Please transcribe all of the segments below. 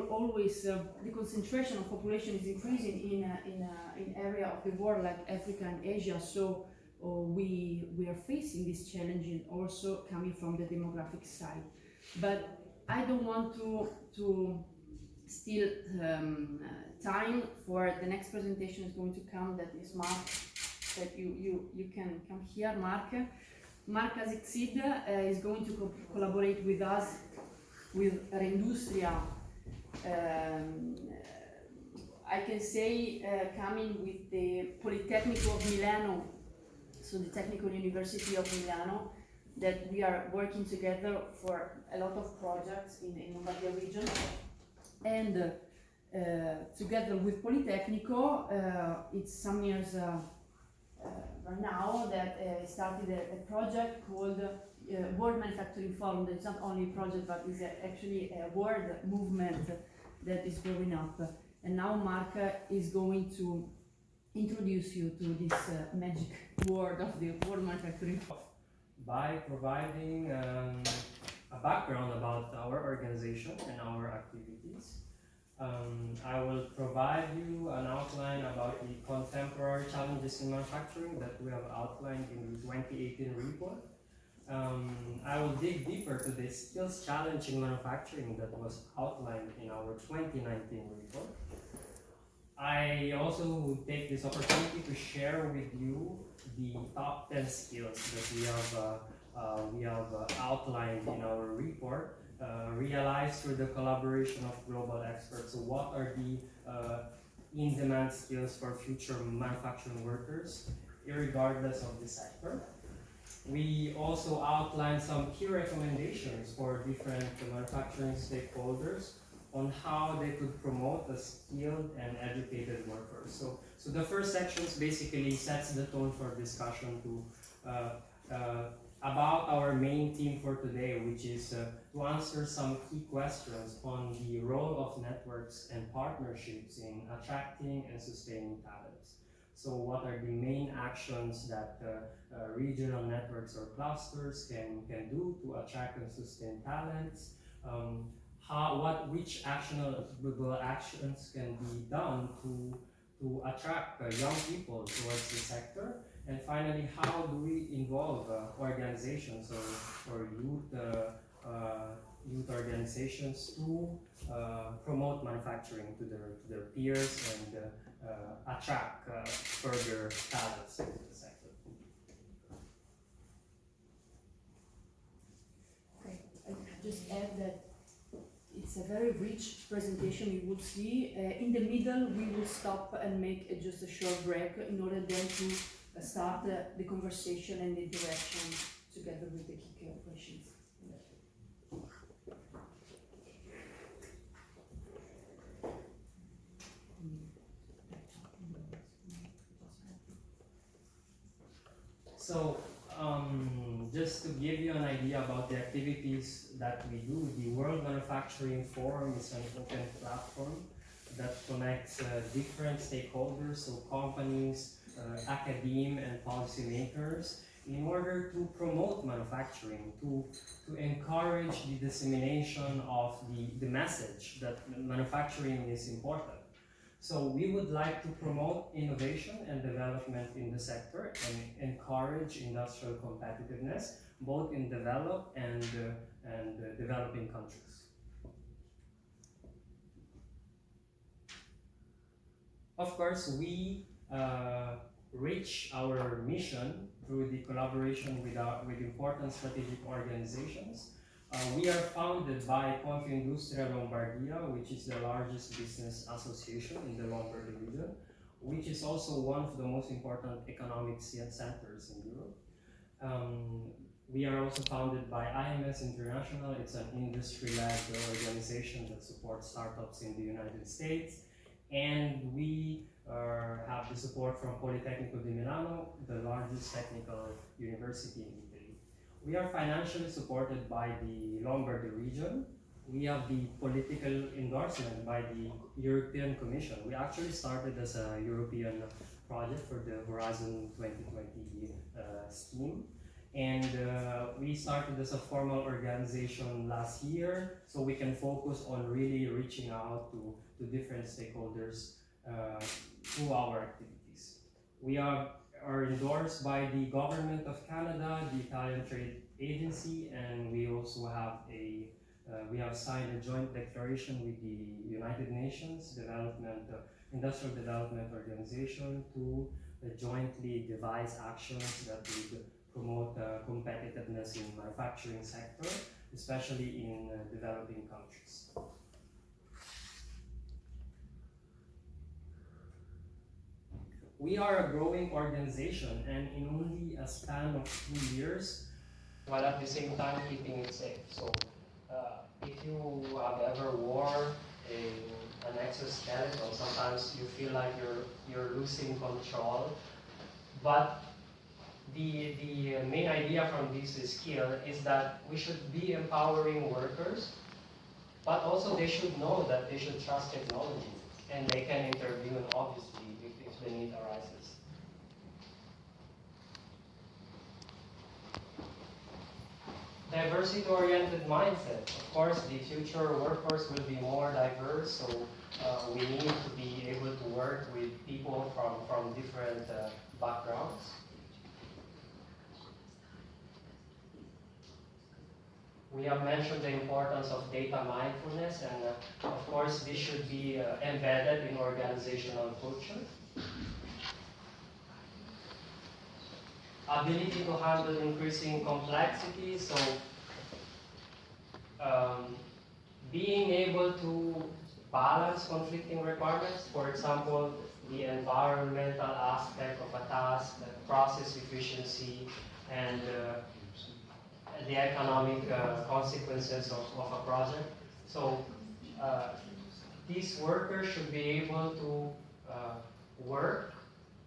always the concentration of population is increasing in area of the world like Africa and Asia. So we are facing this challenge also coming from the demographic side. But I don't want to steal time for the next presentation is going to come. That is Mark. That you can come here, Mark. Mark Casidsid is going to collaborate with us with Reindustria. I can say coming with the Politecnico of Milano, so the Technical University of Milano, that we are working together for a lot of projects in Lombardia region, and together with Politecnico, it's some years right now that started a project called World Manufacturing Forum. It's not only a project, but it's actually a world movement that is growing up. And now Mark is going to introduce you to this magic word of the World Manufacturing Forum. By providing a background about our organization and our activities. I will provide you an outline about the contemporary challenges in manufacturing that we have outlined in the 2018 report. I will dig deeper to the skills challenge in manufacturing that was outlined in our 2019 report. I also will take this opportunity to share with you the top 10 skills that we have outlined in our report, realized through the collaboration of global experts. So what are the in-demand skills for future manufacturing workers, regardless of the sector? We also outlined some key recommendations for different manufacturing stakeholders on how they could promote a skilled and educated workers. So the first section basically sets the tone for discussion about our main theme for today, which is to answer some key questions on the role of networks and partnerships in attracting and sustaining talents. So what are the main actions that regional networks or clusters can do to attract and sustain talents? Which actionable actions can be done to attract young people towards the sector? And finally, how do we involve organizations or youth organizations to promote manufacturing to their peers and attract further talents into the sector? Okay, I just add that it's a very rich presentation. You will see in the middle we will stop and make just a short break in order then to start the conversation and the interaction together with the key questions. So just to give you an idea about the activities that we do, the World Manufacturing Forum is an open platform that connects different stakeholders, so companies, academia and policymakers, in order to promote manufacturing, to encourage the dissemination of the message that manufacturing is important. So we would like to promote innovation and development in the sector and encourage industrial competitiveness, both in developed and developing countries. Of course, we reach our mission through the collaboration with important strategic organizations. We are founded by Confindustria Lombardia, which is the largest business association in the Lombardy region, which is also one of the most important economic centers in Europe. We are also founded by IMS International. It's an industry-led organization that supports startups in the United States. And we have the support from Politecnico di Milano, the largest technical university in Italy. We are financially supported by the Lombardy region. We have the political endorsement by the European Commission. We actually started as a European project for the Horizon 2020 scheme. And we started as a formal organization last year, so we can focus on really reaching out to different stakeholders through our activities. We are endorsed by the Government of Canada, the Italian Trade Agency, and we also have we have signed a joint declaration with the United Nations Industrial Development Organization to jointly devise actions that would promote competitiveness in manufacturing sector, especially in developing countries. We are a growing organization, and in only a span of 2 years, while at the same time keeping it safe. So if you have ever worn an exoskeleton, sometimes you feel like you're losing control. But the main idea from this skill is that we should be empowering workers, but also they should know that they should trust technology, and they can intervene obviously if the need arises. Diversity-oriented mindset. Of course, the future workforce will be more diverse, so we need to be able to work with people from different backgrounds. We have mentioned the importance of data mindfulness, and of course, this should be embedded in organizational culture. Ability to handle increasing complexity, so being able to balance conflicting requirements, for example, the environmental aspect of a task, the process efficiency, and the economic consequences of a project. So these workers should be able to work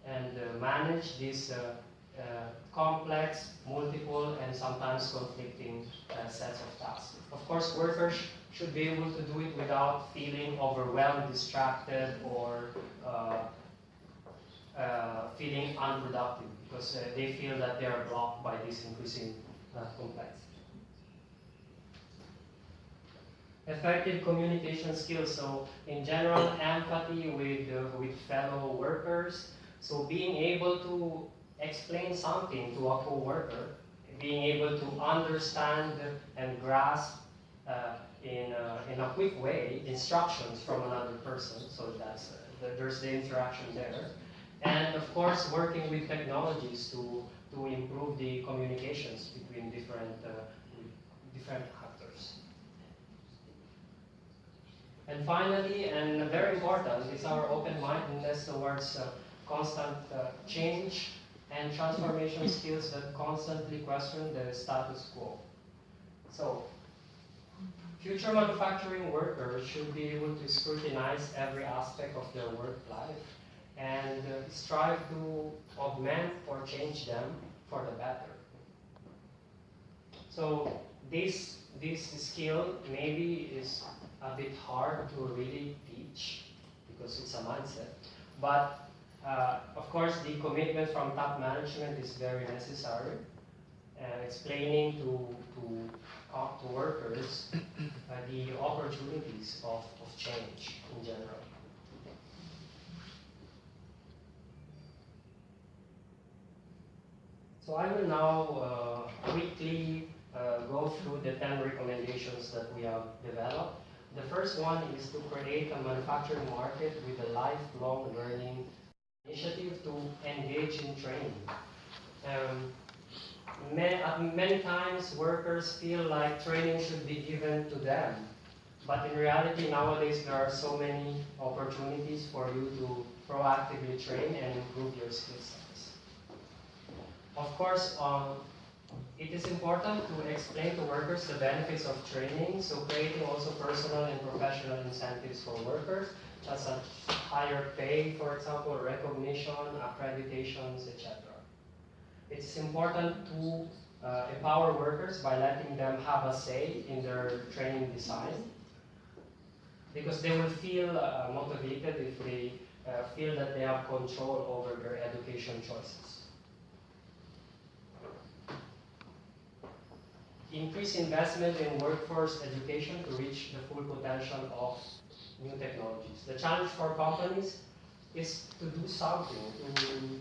and manage these complex, multiple, and sometimes conflicting sets of tasks. Of course, workers should be able to do it without feeling overwhelmed, distracted, or feeling unproductive, because they feel that they are blocked by this increasing complexity. Effective communication skills. So in general, empathy with fellow workers. So being able to explain something to a co-worker, being able to understand and grasp in a quick way instructions from another person. So that's there's the interaction there. And of course, working with technologies to improve the communications between different actors. And finally, and very important, is our open-mindedness towards constant change and transformation skills that constantly question the status quo. So, future manufacturing workers should be able to scrutinize every aspect of their work life and strive to augment or change them for the better. So this skill maybe is a bit hard to really teach because it's a mindset, but of course the commitment from top management is very necessary, and explaining to workers the opportunities of change in general. So I will now quickly go through the 10 recommendations that we have developed. The first one is to create a manufacturing market with a lifelong learning initiative to engage in training. Many times workers feel like training should be given to them, but in reality nowadays there are so many opportunities for you to proactively train and improve your skill sets. Of course, it is important to explain to workers the benefits of training, so creating also personal and professional incentives for workers, such as higher pay, for example, recognition, accreditations, etc. It's important to empower workers by letting them have a say in their training design, because they will feel motivated if they feel that they have control over their education choices. increase investment in workforce education to reach the full potential of new technologies. The challenge for companies is to do something,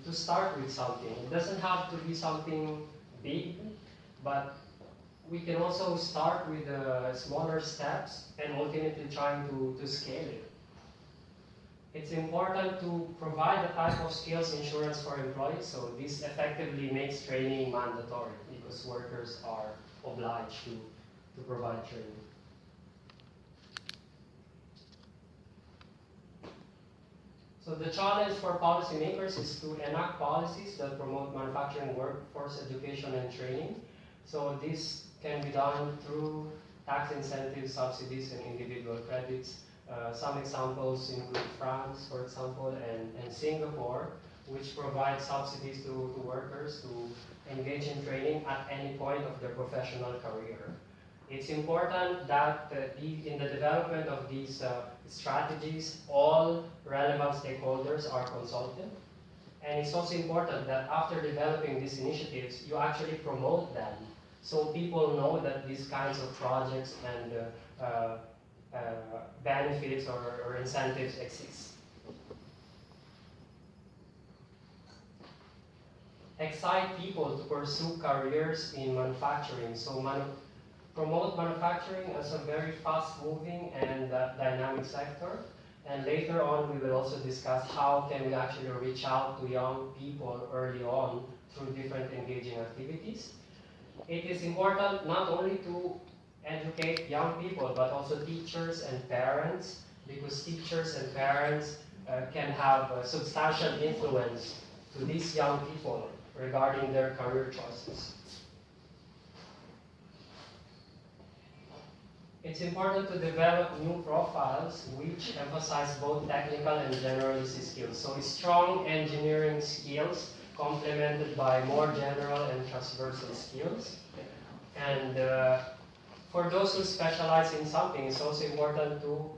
to start with something. It doesn't have to be something big, but we can also start with smaller steps and ultimately trying to scale it. It's important to provide the type of skills insurance for employees, so this effectively makes training mandatory because workers are obliged to provide training. So the challenge for policymakers is to enact policies that promote manufacturing workforce education and training. So this can be done through tax incentives, subsidies, and individual credits. Some examples include France, for example, and Singapore, which provide subsidies to workers to engage in training at any point of their professional career. It's important that in the development of these strategies, all relevant stakeholders are consulted. And it's also important that after developing these initiatives, you actually promote them so people know that these kinds of projects and benefits or incentives exist. Excite people to pursue careers in manufacturing. So promote manufacturing as a very fast-moving and dynamic sector. And later on, we will also discuss how can we actually reach out to young people early on through different engaging activities. It is important not only to educate young people, but also teachers and parents, because teachers and parents can have a substantial influence to these young people regarding their career choices. It's important to develop new profiles which emphasize both technical and generalist skills. So strong engineering skills complemented by more general and transversal skills. And for those who specialize in something, it's also important to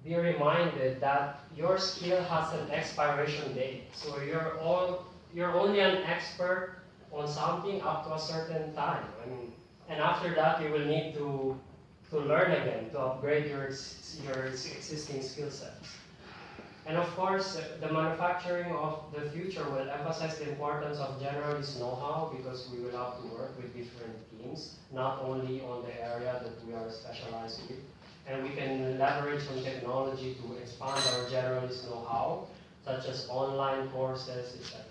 be reminded that your skill has an expiration date. So you're only an expert on something up to a certain time. And after that, you will need to learn again, to upgrade your existing skill sets. And of course, the manufacturing of the future will emphasize the importance of generalist know-how because we will have to work with different teams, not only on the area that we are specialized with. And we can leverage on technology to expand our generalist know-how, such as online courses, etc.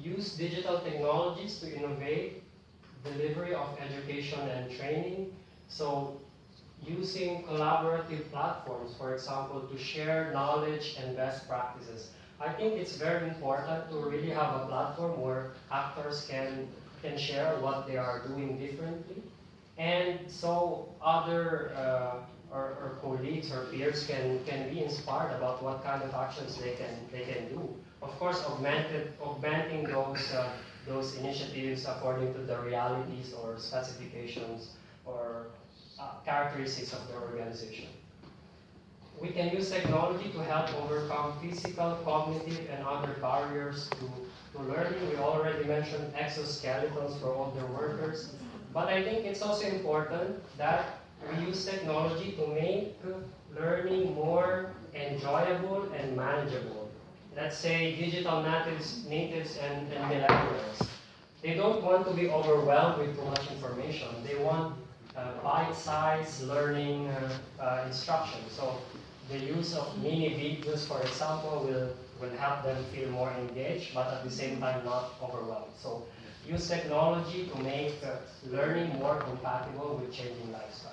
Use digital technologies to innovate delivery of education and training. So using collaborative platforms, for example, to share knowledge and best practices. I think it's very important to really have a platform where actors can share what they are doing differently. And so other or colleagues or peers can be inspired about what kind of actions they can do. Of course, augmenting those initiatives according to the realities or specifications or characteristics of the organization. We can use technology to help overcome physical, cognitive, and other barriers to learning. We already mentioned exoskeletons for older workers, but I think it's also important that we use technology to make learning more enjoyable and manageable. Let's say digital natives and millennials. They don't want to be overwhelmed with too much information. They want bite-sized learning instruction. So the use of mini videos, for example, will help them feel more engaged, but at the same time not overwhelmed. So use technology to make learning more compatible with changing lifestyle.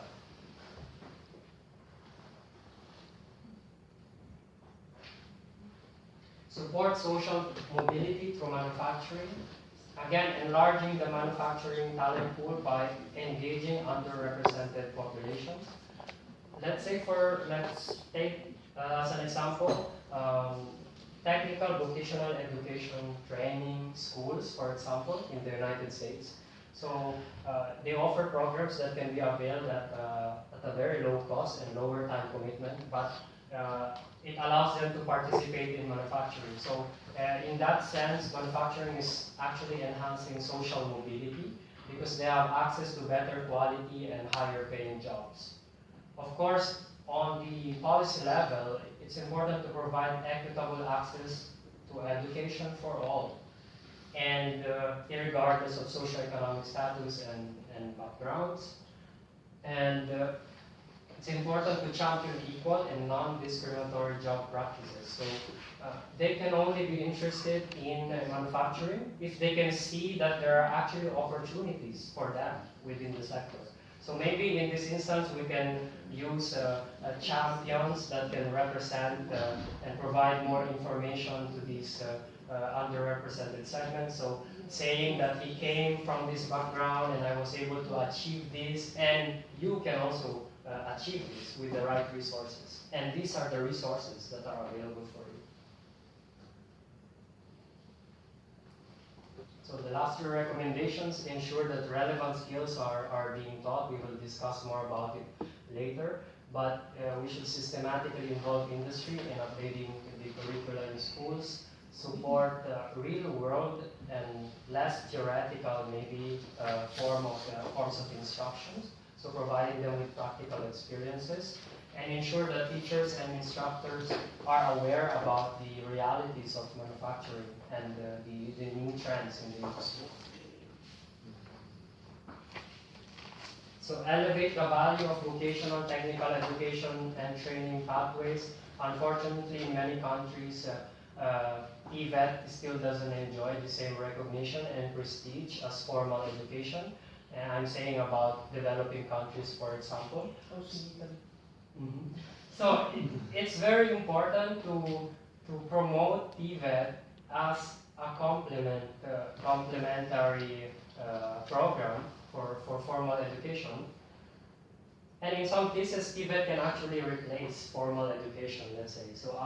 Support social mobility through manufacturing. Again, enlarging the manufacturing talent pool by engaging underrepresented populations. Let's take as an example, technical vocational education training schools, for example, in the United States. So they offer programs that can be availed at a very low cost and lower time commitment, but it allows them to participate in manufacturing. So in that sense, manufacturing is actually enhancing social mobility because they have access to better quality and higher paying jobs. Of course, on the policy level, it's important to provide equitable access to education for all, and regardless of socioeconomic status and backgrounds. And it's important to champion equal and non-discriminatory job practices. So they can only be interested in manufacturing if they can see that there are actually opportunities for them within the sector. So maybe in this instance we can use champions that can represent and provide more information to these underrepresented segments. So saying that he came from this background and I was able to achieve this, and you can also achieve this with the right resources. And these are the resources that are available for you. So the last few recommendations: ensure that relevant skills are being taught. We will discuss more about it later. But we should systematically involve industry in updating the curricula in schools, support real world and less theoretical, maybe forms of instructions. So providing them with practical experiences, and ensure that teachers and instructors are aware about the realities of manufacturing and the new trends in the industry. So elevate the value of vocational technical education and training pathways. Unfortunately, in many countries, EVET still doesn't enjoy the same recognition and prestige as formal education. And I'm saying about developing countries, for example. Mm-hmm. So it's very important to promote TVET as a complementary program for formal education. And in some cases, TVET can actually replace formal education, let's say. So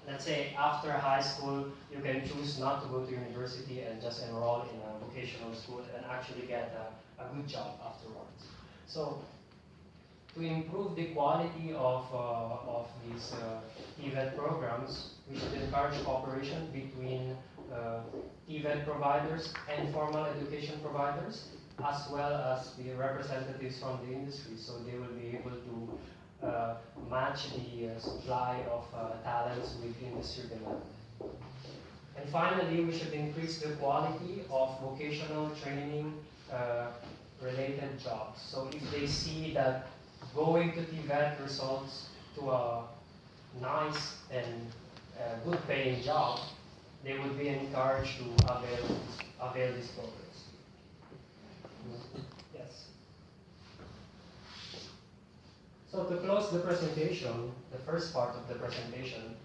let's say after high school, you can choose not to go to university and just enroll in a vocational school and actually get a good job afterwards. So to improve the quality of these TVET programs, we should encourage cooperation between TVET providers and formal education providers, as well as the representatives from the industry, so they will be able to match the supply of talents with industry demand. And finally, we should increase the quality of vocational training related jobs. So if they see that going to TVET results to a nice and good paying job, they would be encouraged to avail these programs. Yes. So to close the presentation, the first part of the presentation,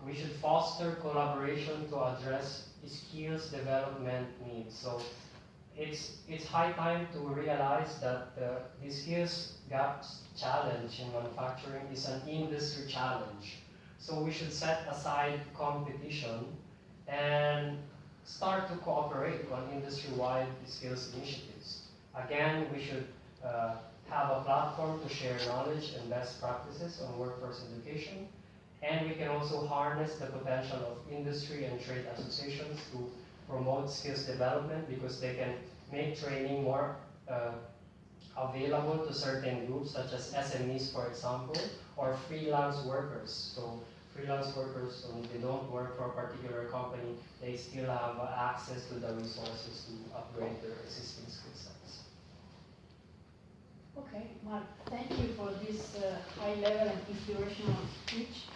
we should foster collaboration to address skills development needs. So it's high time to realize that the skills gaps challenge in manufacturing is an industry challenge. So we should set aside competition and start to cooperate on industry-wide skills initiatives. Again, we should have a platform to share knowledge and best practices on workforce education. And we can also harness the potential of industry and trade associations to promote skills development, because they can make training more available to certain groups, such as SMEs, for example, or freelance workers. So freelance workers, when they don't work for a particular company, they still have access to the resources to upgrade their existing skill sets. Okay, Mark, thank you for this high level and inspirational speech.